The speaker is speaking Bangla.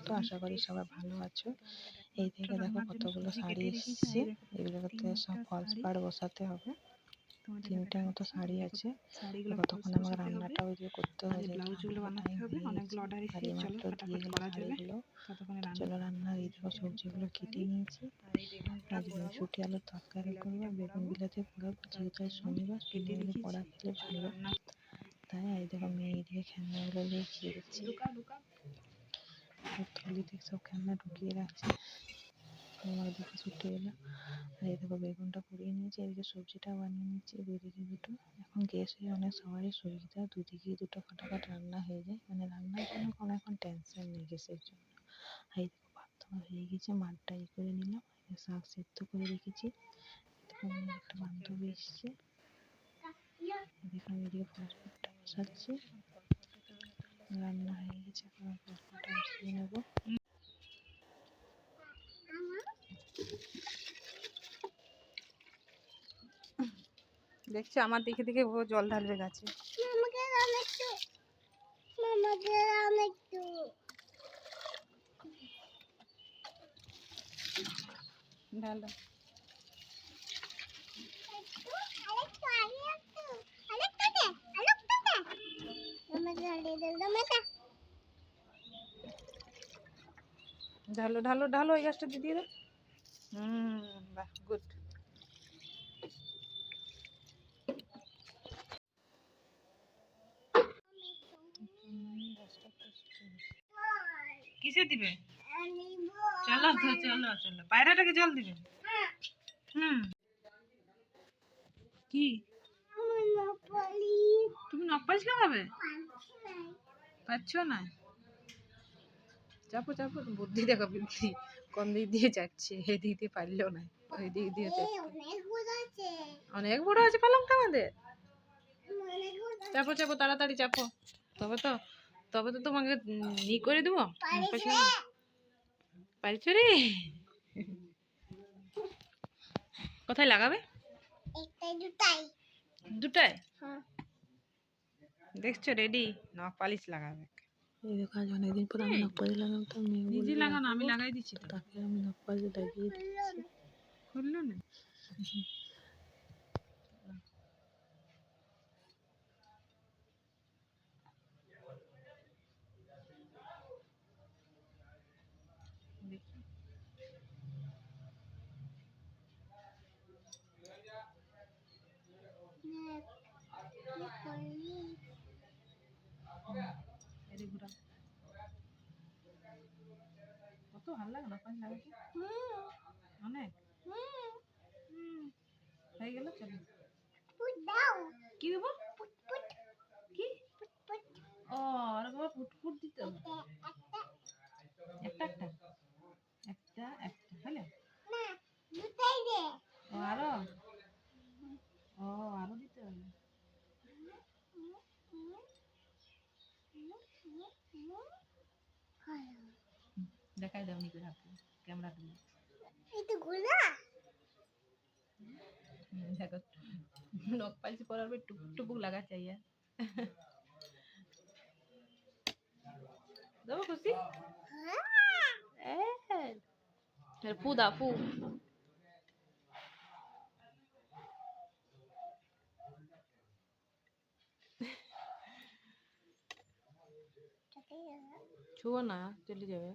তো আশা করি সবাই ভালো আছো। এই থেকে দেখো কতগুলো শাড়ি এসেছে, এগুলোতে সব ফলস পাড় বসাতে হবে। 3টে মতো শাড়ি আছে। কতক্ষণ আমাকে রান্নাটা ওই যে করতে হয়ে যায়, ব্লাউজগুলো বানাতে হবে, অনেকগুলো অর্ডার এসেছে। চলো ফটাফট করা যাবে, ততক্ষণে চলো রান্না। এই দেখো সবজিগুলো কেটে নিয়েছি। আজকে শুটি আলুর তরকারি করবো, বেগুন বিলাতে পোড়াবো, যেহেতু শনিবার শনিবারে পোড়া খেলে ভালো। তাই এই দেখো মেয়ে এদিকে খেলনাগুলো নিয়ে খেয়েছি, থলিতে সব খেলনা ঢুকিয়ে রাখছে। আমার দিকে ছুটে এলো। আর এই দেখো বেগুনটা পুড়িয়ে নিয়েছি, এদিকে সবজিটা বানিয়ে নিচ্ছি দুদিকে দুটো। এখন গ্যাসে অনেক সবারই সুবিধা, দুদিকে দুটো ফটাফট রান্না হয়ে যায়, মানে রান্নার জন্য কোনো এখন টেনশন নেই গ্যাসের জন্য। আর এই দেখো ভাত হয়ে গেছে, মাঠটা করে নিলাম, শাক সেদ্ধ করে রেখেছি। একটা বান্ধবী এসছে, দেখুন এদিকে ফসফরটা বসাচ্ছি। রান্না হয়ে গেছে, এখন ফসফরটা বসিয়ে নেবো। দেখছো আমার দিকে দিকে ও জল ঢালবে গাছে। ঢালো। ঢালো ঢালো ঢালো, ওই গাছটা দিয়ে দাও। বাহ, গুড। কিসে দিবে? চলো তো, চলো চলো, পায়রাটাকে জল দিবে। কি তুমি নখ পালিশ লাগাবে? পাচ্ছ না? চাপো চাপো, বুদ্ধি দেখো, বুদ্ধি কোন দিক দিয়ে যাচ্ছে, এদিক দিয়ে পারলেও না, ওই দিক দিয়ে অনেক বড় আছে পালংটা আমাদের। চাপো চাপো, তাড়াতাড়ি চাপো, তবে তো তোমাকে ই করে দেবো। পারছো রে? কোথায় লাগাবে? দুটায় দেখছো রেডি, নখ পালিশ লাগাবে। এই দেখো আজ অনেকদিন পর আমি নখ পালিশ লাগাতাম, নিজে লাগানো, আমি লাগাই দিচ্ছি তো। তাকে আমি নখ পালিশ লাগিয়ে দিচ্ছি। খুললো না? কত ভালো লাগে না পানি লাগাতে, অনেক হয়ে গেল। চলো কি দেবো? কি? ও আর বাবা ফুটফুট দিতে হবে। একটা একটা একটা একটা হলো। ও আরো, ও আরো দিতে হবে। দেখাই দাও নিচে হাতে ক্যামেরা দিয়ে। দেখো নখ পালিশ করার পর টুকটুক লাগা চাইয়া দেবো খুশি। ফু দা ফু। ছুঁয়ো না, চলে যাবে।